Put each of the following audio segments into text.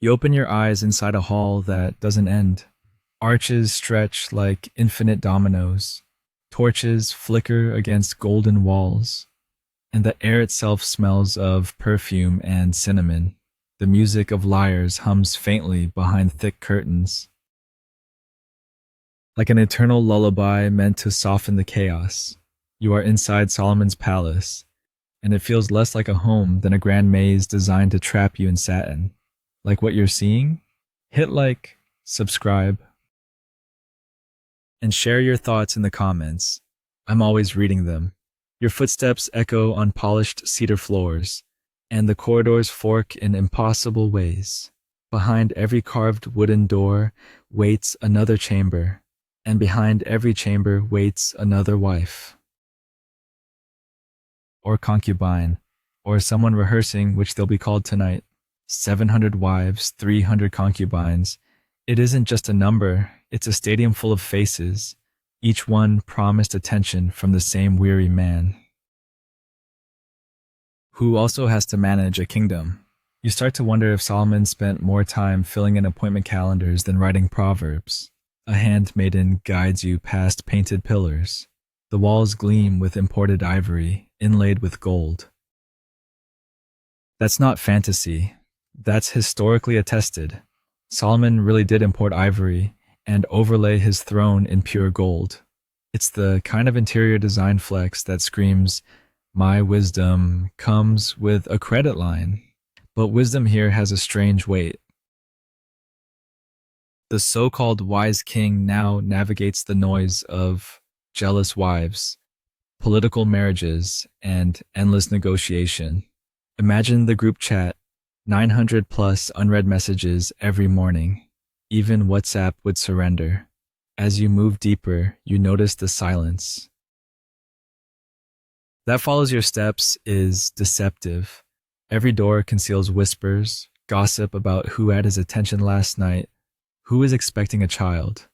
You open your eyes inside a hall that doesn't end. Arches stretch like infinite dominoes. Torches flicker against golden walls. And the air itself smells of perfume and cinnamon. The music of lyres hums faintly behind thick curtains. Like an eternal lullaby meant to soften the chaos, you are inside Solomon's palace, and it feels less like a home than a grand maze designed to trap you in satin. Like what you're seeing? Hit like, subscribe, and share your thoughts in the comments. I'm always reading them. Your footsteps echo on polished cedar floors, and the corridors fork in impossible ways. Behind every carved wooden door waits another chamber, and behind every chamber waits another wife. Or concubine, or someone rehearsing which they'll be called tonight. 700 wives, 300 concubines. It isn't just a number, it's a stadium full of faces, each one promised attention from the same weary man, who also has to manage a kingdom. You start to wonder if Solomon spent more time filling in appointment calendars than writing proverbs. A handmaiden guides you past painted pillars. The walls gleam with imported ivory, inlaid with gold. That's not fantasy. That's historically attested. Solomon really did import ivory and overlay his throne in pure gold. It's the kind of interior design flex that screams, "My wisdom comes with a credit line." But wisdom here has a strange weight. The so-called wise king now navigates the noise of jealous wives, political marriages, and endless negotiation. Imagine the group chat, 900 plus unread messages every morning. Even WhatsApp would surrender. As you move deeper, you notice the silence. That follows your steps is deceptive. Every door conceals whispers, gossip about who had his attention last night, who is expecting a child,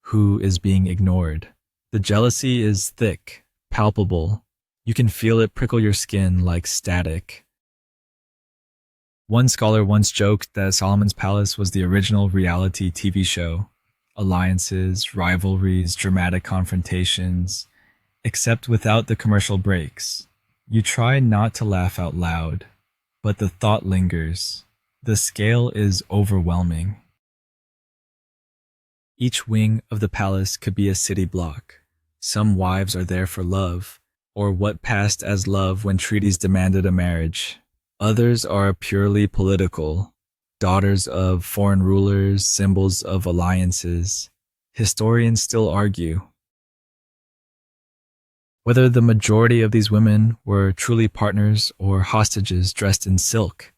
who is being ignored. The jealousy is thick, palpable. You can feel it prickle your skin like static. One scholar once joked that Solomon's Palace was the original reality TV show. Alliances, rivalries, dramatic confrontations, except without the commercial breaks. You try not to laugh out loud, but the thought lingers. The scale is overwhelming. Each wing of the palace could be a city block. Some wives are there for love, or what passed as love when treaties demanded a marriage. Others are purely political, daughters of foreign rulers, symbols of alliances. Historians still argue whether the majority of these women were truly partners or hostages dressed in silk.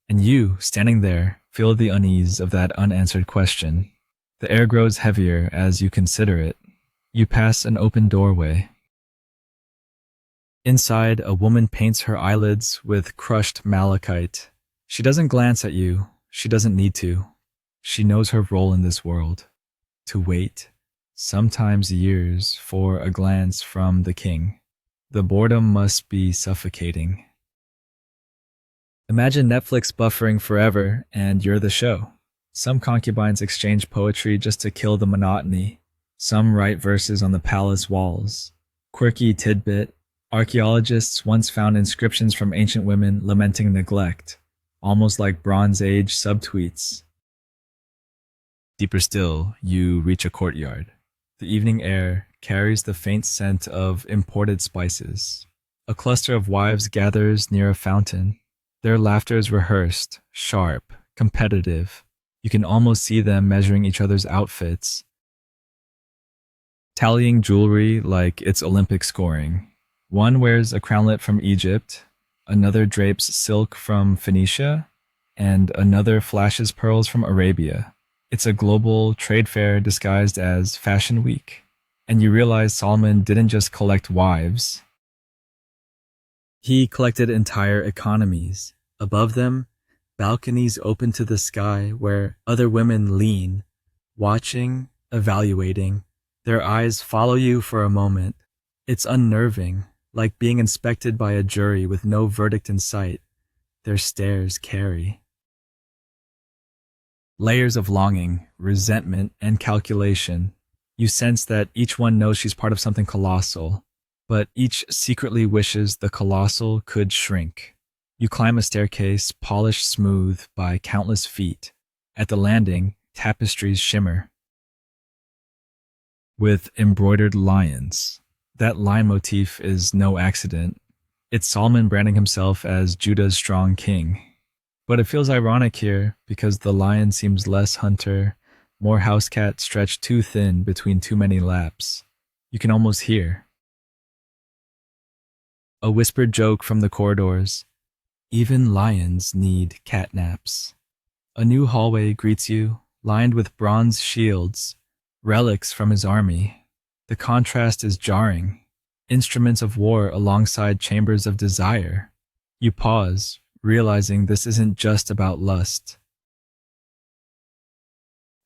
And you, standing there, feel the unease of that unanswered question. The air grows heavier as you consider it. You pass an open doorway. Inside, a woman paints her eyelids with crushed malachite. She doesn't glance at you. She doesn't need to. She knows her role in this world. To wait, sometimes years, for a glance from the king. The boredom must be suffocating. Imagine Netflix buffering forever and you're the show. Some concubines exchange poetry just to kill the monotony. Some write verses on the palace walls. Quirky tidbit. Archaeologists once found inscriptions from ancient women lamenting neglect, almost like Bronze Age subtweets. Deeper still, you reach a courtyard. The evening air carries the faint scent of imported spices. A cluster of wives gathers near a fountain. Their laughter is rehearsed, sharp, competitive. You can almost see them measuring each other's outfits, tallying jewelry like it's Olympic scoring. One wears a crownlet from Egypt, another drapes silk from Phoenicia, and another flashes pearls from Arabia. It's a global trade fair disguised as Fashion Week. And you realize Solomon didn't just collect wives. He collected entire economies. Above them, balconies open to the sky where other women lean, watching, evaluating. Their eyes follow you for a moment. It's unnerving, like being inspected by a jury with no verdict in sight. Their stares carry. Layers of longing, resentment, and calculation. You sense that each one knows she's part of something colossal, but each secretly wishes the colossal could shrink. You climb a staircase polished smooth by countless feet. At the landing, tapestries shimmer with embroidered lions. That lion motif is no accident. It's Solomon branding himself as Judah's strong king. But it feels ironic here because the lion seems less hunter, more house cat stretched too thin between too many laps. You can almost hear a whispered joke from the corridors. Even lions need cat naps. A new hallway greets you, lined with bronze shields, relics from his army. The contrast is jarring. Instruments of war alongside chambers of desire. You pause, realizing this isn't just about lust.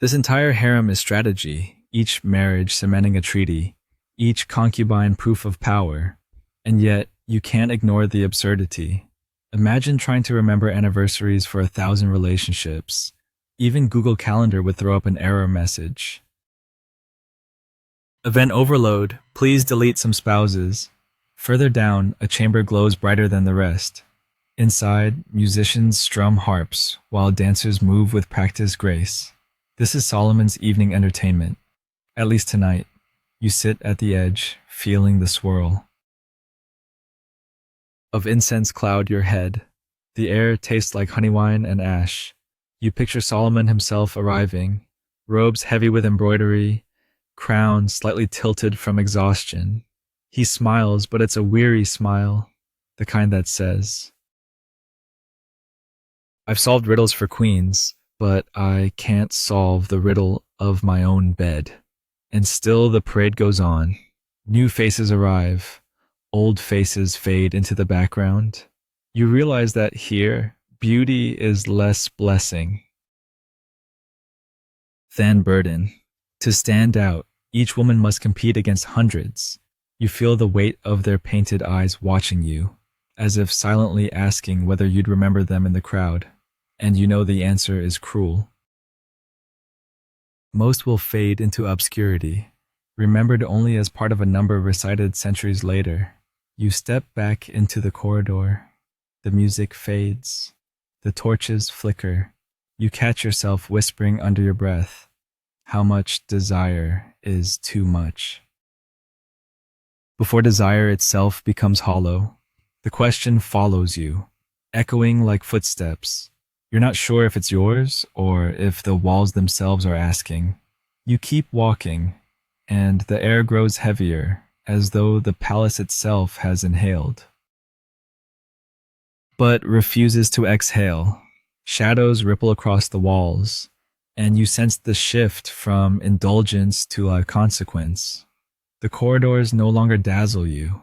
This entire harem is strategy, each marriage cementing a treaty, each concubine proof of power, and yet you can't ignore the absurdity. Imagine trying to remember anniversaries for 1,000 relationships. Even Google Calendar would throw up an error message. Event overload, please delete some spouses. Further down, a chamber glows brighter than the rest. Inside, musicians strum harps, while dancers move with practiced grace. This is Solomon's evening entertainment. At least tonight, you sit at the edge, feeling the swirl of incense cloud your head. The air tastes like honey wine and ash. You picture Solomon himself arriving, robes heavy with embroidery, crown slightly tilted from exhaustion. He smiles, but it's a weary smile, the kind that says, I've solved riddles for queens, but I can't solve the riddle of my own bed. And still the parade goes on. New faces arrive. Old faces fade into the background. You realize that here, beauty is less blessing than burden. To stand out, each woman must compete against hundreds. You feel the weight of their painted eyes watching you, as if silently asking whether you'd remember them in the crowd. And you know the answer is cruel. Most will fade into obscurity, remembered only as part of a number recited centuries later. You step back into the corridor. The music fades. The torches flicker. You catch yourself whispering under your breath, how much desire is too much. Before desire itself becomes hollow, the question follows you, echoing like footsteps. You're not sure if it's yours or if the walls themselves are asking. You keep walking, and the air grows heavier, as though the palace itself has inhaled, but refuses to exhale. Shadows ripple across the walls, and you sense the shift from indulgence to a consequence. The corridors no longer dazzle you.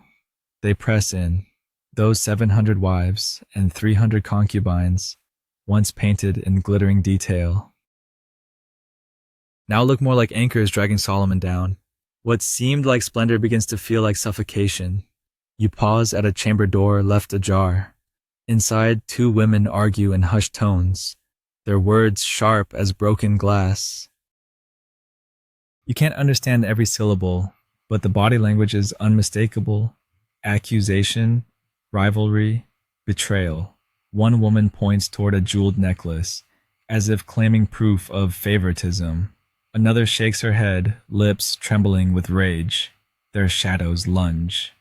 They press in. Those 700 wives and 300 concubines, once painted in glittering detail, now look more like anchors dragging Solomon down. What seemed like splendor begins to feel like suffocation. You pause at a chamber door left ajar. Inside, two women argue in hushed tones, their words sharp as broken glass. You can't understand every syllable, but the body language is unmistakable. Accusation, rivalry, betrayal. One woman points toward a jeweled necklace, as if claiming proof of favoritism. Another shakes her head, lips trembling with rage. Their shadows lunge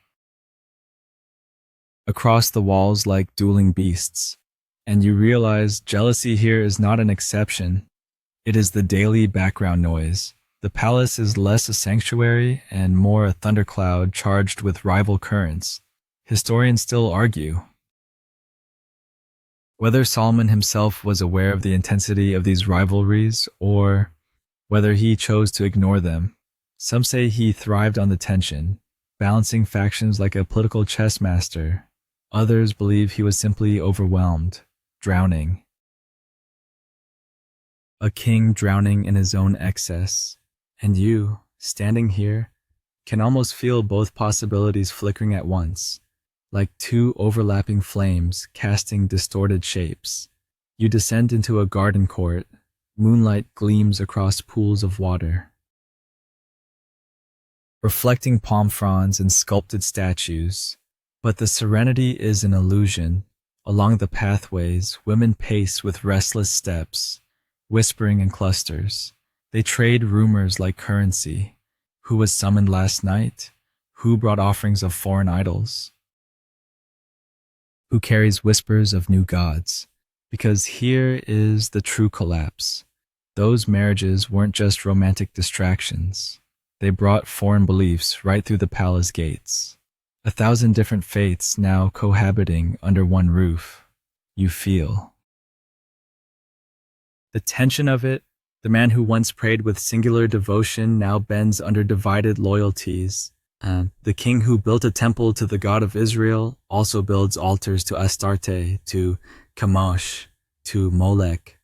across the walls like dueling beasts, and you realize jealousy here is not an exception. It is the daily background noise. The palace is less a sanctuary and more a thundercloud charged with rival currents. Historians still argue whether Solomon himself was aware of the intensity of these rivalries or whether he chose to ignore them. Some say he thrived on the tension, balancing factions like a political chess master. Others believe he was simply overwhelmed, drowning. A king drowning in his own excess. And you, standing here, can almost feel both possibilities flickering at once, like two overlapping flames casting distorted shapes. You descend into a garden court, Moonlight gleams across pools of water. Reflecting palm fronds and sculpted statues. But the serenity is an illusion. Along the pathways, women pace with restless steps, whispering in clusters. They trade rumors like currency. Who was summoned last night? Who brought offerings of foreign idols? Who carries whispers of new gods? Because here is the true collapse. Those marriages weren't just romantic distractions. They brought foreign beliefs right through the palace gates. 1,000 different faiths now cohabiting under one roof. You feel the tension of it. The man who once prayed with singular devotion now bends under divided loyalties. The king who built a temple to the God of Israel also builds altars to Astarte, to Chemosh, to Molech.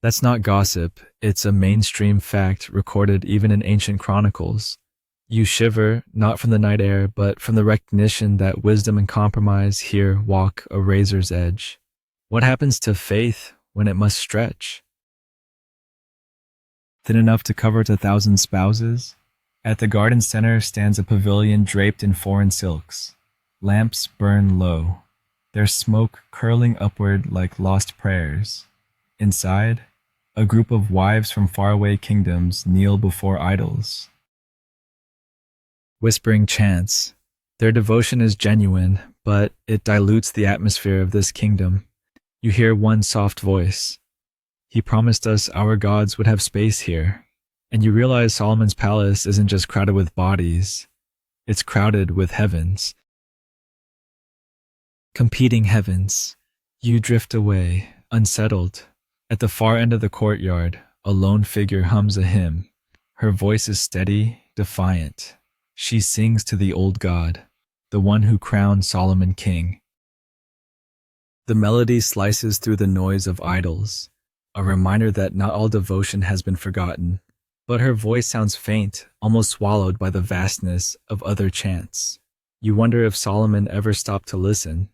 That's not gossip, it's a mainstream fact recorded even in ancient chronicles. You shiver, not from the night air, but from the recognition that wisdom and compromise here walk a razor's edge. What happens to faith when it must stretch? Thin enough to cover 1,000 spouses? At the garden center stands a pavilion draped in foreign silks. Lamps burn low, their smoke curling upward like lost prayers. Inside, a group of wives from faraway kingdoms kneel before idols. Whispering chants. Their devotion is genuine, but it dilutes the atmosphere of this kingdom. You hear one soft voice. He promised us our gods would have space here. And you realize Solomon's palace isn't just crowded with bodies, it's crowded with heavens. Competing heavens. You drift away, unsettled. At the far end of the courtyard, a lone figure hums a hymn. Her voice is steady, defiant. She sings to the old god, the one who crowned Solomon king. The melody slices through the noise of idols, a reminder that not all devotion has been forgotten. But her voice sounds faint, almost swallowed by the vastness of other chants. You wonder if Solomon ever stopped to listen.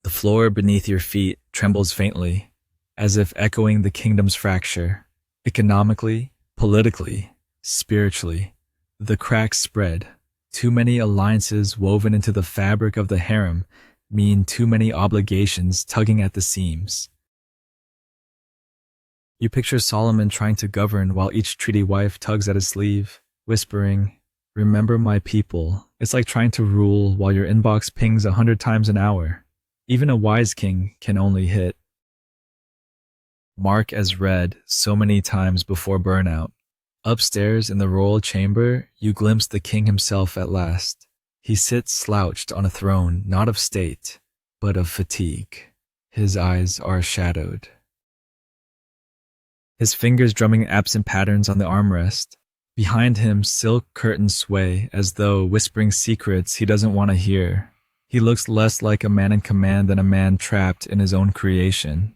The floor beneath your feet trembles faintly, as if echoing the kingdom's fracture. Economically, politically, spiritually, the cracks spread. Too many alliances woven into the fabric of the harem mean too many obligations tugging at the seams. You picture Solomon trying to govern while each treaty wife tugs at his sleeve, whispering, "Remember my people." It's like trying to rule while your inbox pings 100 times an hour. Even a wise king can only hit mark as read so many times before burnout. Upstairs in the royal chamber, you glimpse the king himself at last. He sits slouched on a throne, not of state, but of fatigue. His eyes are shadowed. His fingers drumming absent patterns on the armrest. Behind him, silk curtains sway as though whispering secrets he doesn't want to hear. He looks less like a man in command than a man trapped in his own creation.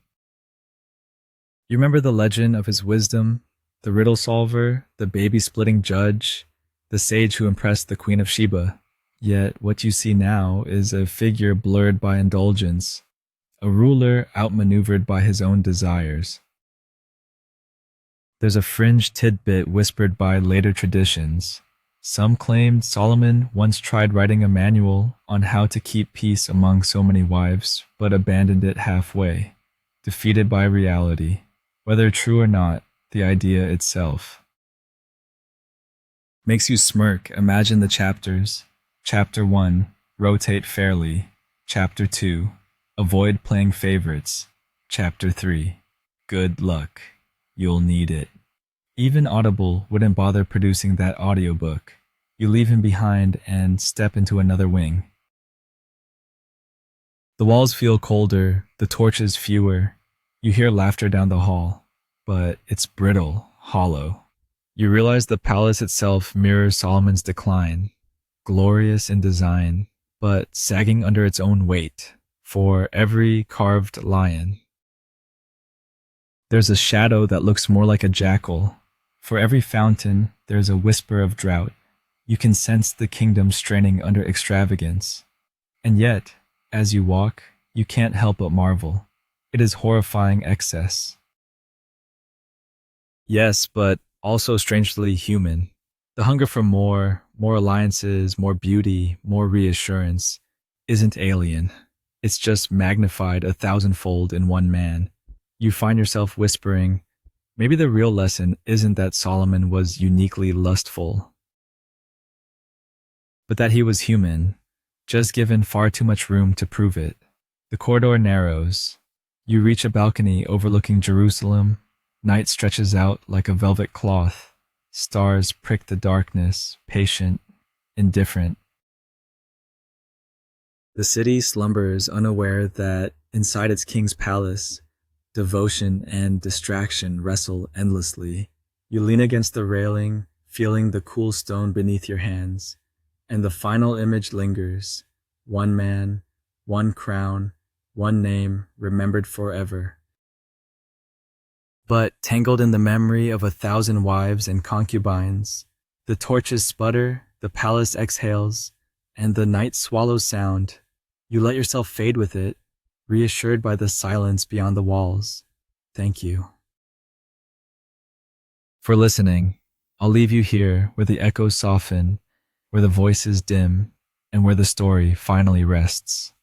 You remember the legend of his wisdom, the riddle solver, the baby-splitting judge, the sage who impressed the Queen of Sheba. Yet what you see now is a figure blurred by indulgence, a ruler outmaneuvered by his own desires. There's a fringe tidbit whispered by later traditions. Some claimed Solomon once tried writing a manual on how to keep peace among so many wives, but abandoned it halfway, defeated by reality. Whether true or not, the idea itself makes you smirk. Imagine the chapters. Chapter 1, rotate fairly. Chapter 2, avoid playing favorites. Chapter 3, good luck. You'll need it. Even Audible wouldn't bother producing that audiobook. You leave him behind and step into another wing. The walls feel colder, the torches fewer. You hear laughter down the hall, but it's brittle, hollow. You realize the palace itself mirrors Solomon's decline, glorious in design, but sagging under its own weight. For every carved lion, there's a shadow that looks more like a jackal. For every fountain, there's a whisper of drought. You can sense the kingdom straining under extravagance. And yet, as you walk, you can't help but marvel. It is horrifying excess. Yes, but also strangely human. The hunger for more alliances, more beauty, more reassurance, isn't alien. It's just magnified 1,000-fold in one man. You find yourself whispering, maybe the real lesson isn't that Solomon was uniquely lustful, but that he was human, just given far too much room to prove it. The corridor narrows. You reach a balcony overlooking Jerusalem. Night stretches out like a velvet cloth. Stars prick the darkness, patient, indifferent. The city slumbers, unaware that inside its king's palace, devotion and distraction wrestle endlessly. You lean against the railing, feeling the cool stone beneath your hands, and the final image lingers. One man, one crown, one name remembered forever. But tangled in the memory of 1,000 wives and concubines, the torches sputter, the palace exhales, and the night swallows sound. You let yourself fade with it, reassured by the silence beyond the walls. Thank you for listening. I'll leave you here where the echoes soften, where the voices dim, and where the story finally rests.